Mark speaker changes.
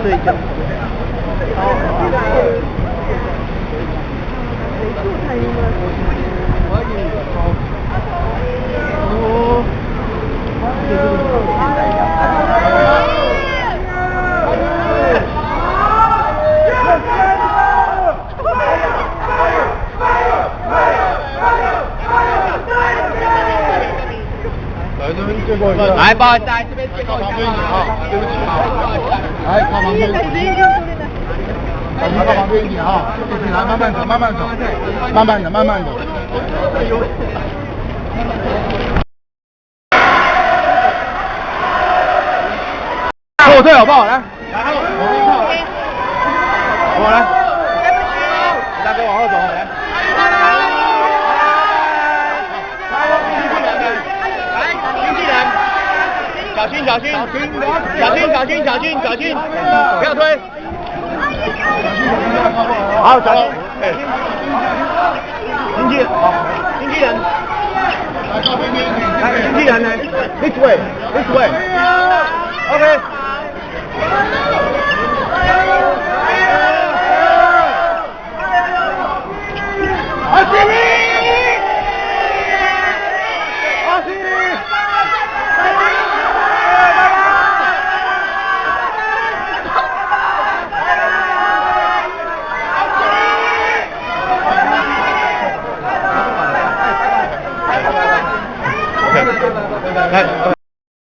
Speaker 1: 睡觉。
Speaker 2: 来，不好意思，来这边借过一下啊，对不起啊，
Speaker 3: 来靠旁边，靠旁边一点啊，来慢慢走，慢慢走，慢慢的，慢慢的。后退好不好？来，往边靠，我来，大哥往后走，来。
Speaker 2: 小心，小心，小心，不要推。
Speaker 3: 好，小心。
Speaker 2: 经纪人，好，经纪人，来，经纪人呢？ This way，OK。